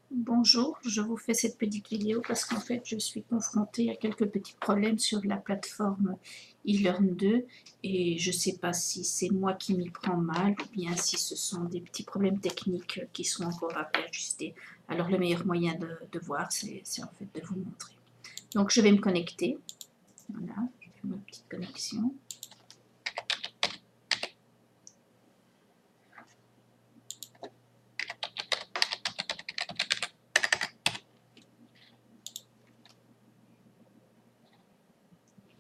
Bonjour, je vous fais cette petite vidéo parce qu'en fait je suis confrontée à quelques petits problèmes sur la plateforme eLearn 2 et je ne sais pas si c'est moi qui m'y prends mal ou bien si ce sont des petits problèmes techniques qui sont encore à réajuster. Alors le meilleur moyen de voir c'est en fait de vous montrer. Donc je vais me connecter, voilà, je fais ma petite connexion.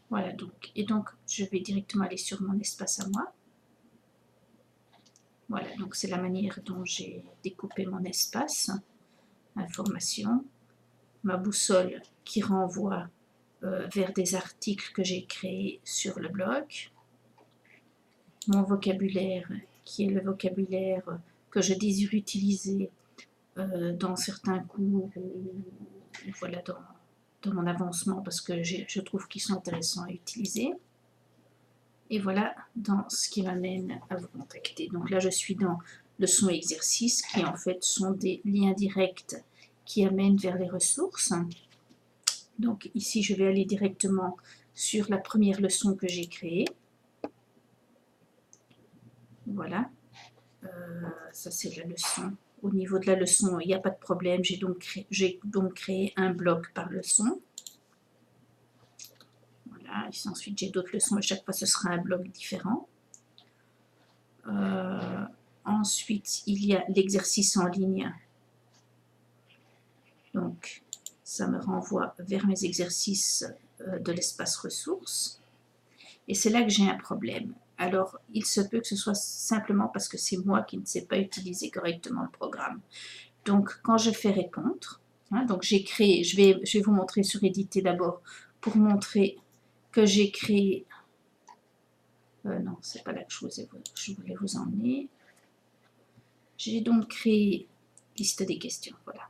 Voilà donc, et donc je vais directement aller sur mon espace à moi. Voilà, donc c'est la manière dont j'ai découpé mon espace. Information, ma boussole qui renvoie vers des articles que j'ai créés sur le blog, mon vocabulaire qui est le vocabulaire que je désire utiliser dans certains cours ou voilà, dans mon avancement parce que je trouve qu'ils sont intéressants à utiliser. Et voilà dans ce qui m'amène à vous contacter. Donc là, je suis dans leçon exercice qui en fait sont des liens directs qui amènent vers les ressources. Donc ici, je vais aller directement sur la première leçon que j'ai créée. Voilà, ça c'est la leçon. Au niveau de la leçon, il n'y a pas de problème. J'ai donc créé un bloc par leçon. Voilà, ici, ensuite j'ai d'autres leçons. À chaque fois, ce sera un bloc différent. Ensuite, il y a l'exercice en ligne. Donc, ça me renvoie vers mes exercices de l'espace ressources. Et c'est là que j'ai un problème. Alors, il se peut que ce soit simplement parce que c'est moi qui ne sais pas utiliser correctement le programme. Donc, quand je fais répondre, donc j'ai créé, je vais vous montrer sur éditer d'abord pour montrer que j'ai créé. Non, c'est pas là que je voulais vous emmener. J'ai donc créé liste des questions, voilà.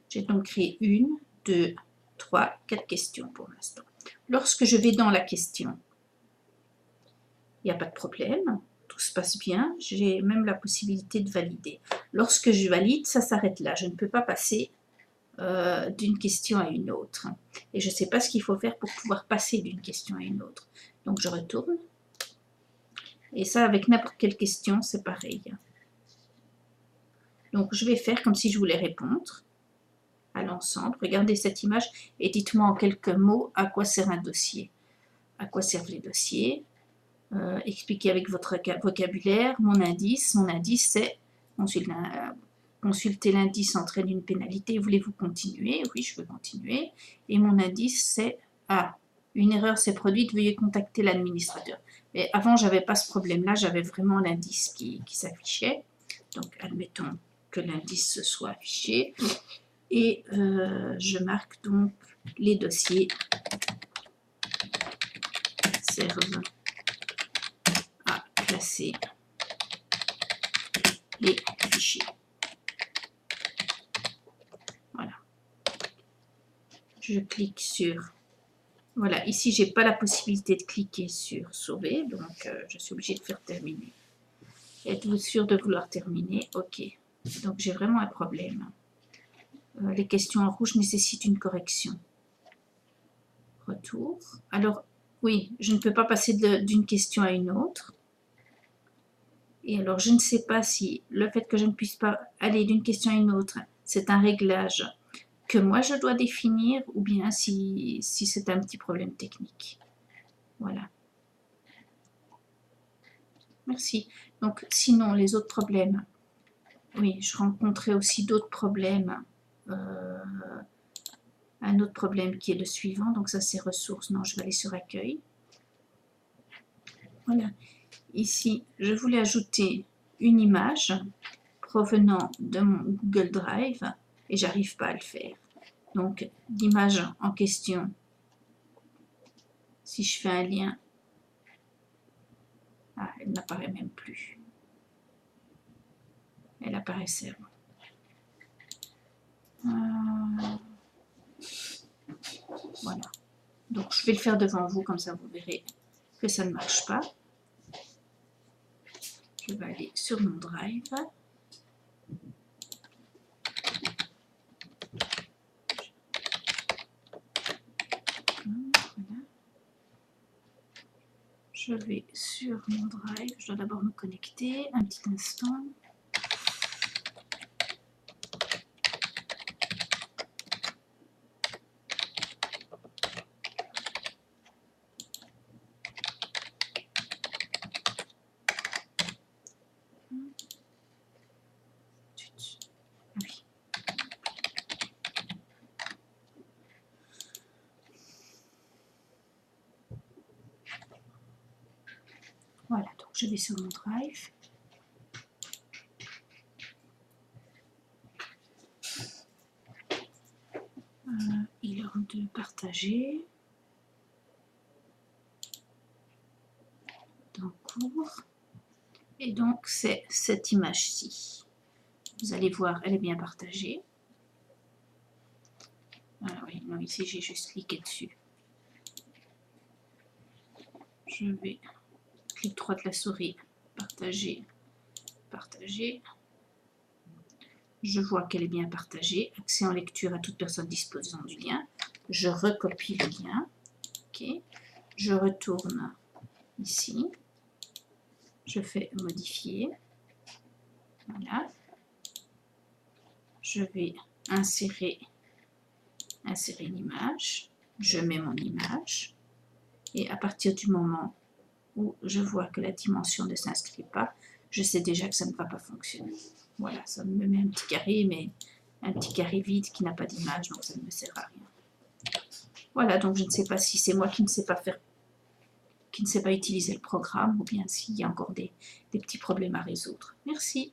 J'ai donc créé 1, 2, 3, 4 questions pour l'instant. Lorsque je vais dans la question, il n'y a pas de problème, tout se passe bien, j'ai même la possibilité de valider. Lorsque je valide, ça s'arrête là, je ne peux pas passer d'une question à une autre. Et je ne sais pas ce qu'il faut faire pour pouvoir passer d'une question à une autre. Donc je retourne. Et ça, avec n'importe quelle question, c'est pareil. Donc je vais faire comme si je voulais répondre à l'ensemble. Regardez cette image et dites-moi en quelques mots à quoi sert un dossier. À quoi servent les dossiers. Expliquez avec votre vocabulaire. Mon indice c'est consulter l'indice entraîne une pénalité. Voulez-vous continuer? Oui, je veux continuer. Et mon indice c'est une erreur s'est produite, veuillez contacter l'administrateur. Mais avant, j'avais pas ce problème-là, j'avais vraiment l'indice qui s'affichait. Donc, admettons que l'indice soit affiché. Et je marque donc les dossiers servent à classer les fichiers. Voilà. Je clique sur... Voilà, ici, j'ai pas la possibilité de cliquer sur sauver, donc je suis obligée de faire terminer. Êtes-vous sûr de vouloir terminer? Ok. Donc, j'ai vraiment un problème. Les questions en rouge nécessitent une correction. Retour. Alors, oui, je ne peux pas passer d'une question à une autre. Et alors, je ne sais pas si le fait que je ne puisse pas aller d'une question à une autre, c'est un réglage que moi je dois définir ou bien si c'est un petit problème technique. Voilà. Merci. Donc, sinon, les autres problèmes, oui, je rencontrais aussi d'autres problèmes. Un autre problème qui est le suivant, donc ça c'est ressources. Non, je vais aller sur accueil. Voilà. Ici, je voulais ajouter une image provenant de mon Google Drive et j'arrive pas à le faire. Donc, l'image en question, si je fais un lien, elle n'apparaît même plus. Elle apparaissait. Voilà. Donc, je vais le faire devant vous, comme ça vous verrez que ça ne marche pas. Je vais aller sur mon Drive. Je vais sur mon Drive. Je dois d'abord me connecter. Un petit instant. Oui. Voilà, donc je vais sur mon Drive. Il est l'heure de partager. Dans cours. Et donc, c'est cette image-ci. Vous allez voir, elle est bien partagée. Ah oui, non, ici, j'ai juste cliqué dessus. Je vais, clic droit de la souris, partager, partager. Je vois qu'elle est bien partagée. Accès en lecture à toute personne disposant du lien. Je recopie le lien. Ok. Je retourne ici. Je fais modifier. Voilà. Je vais insérer l'image. Je mets mon image. Et à partir du moment où je vois que la dimension ne s'inscrit pas, je sais déjà que ça ne va pas fonctionner. Voilà, ça me met un petit carré, mais un petit carré vide qui n'a pas d'image, donc ça ne me sert à rien. Voilà, donc je ne sais pas si c'est moi qui ne sais pas faire, qui ne sais pas utiliser le programme, ou bien s'il y a encore des petits problèmes à résoudre. Merci.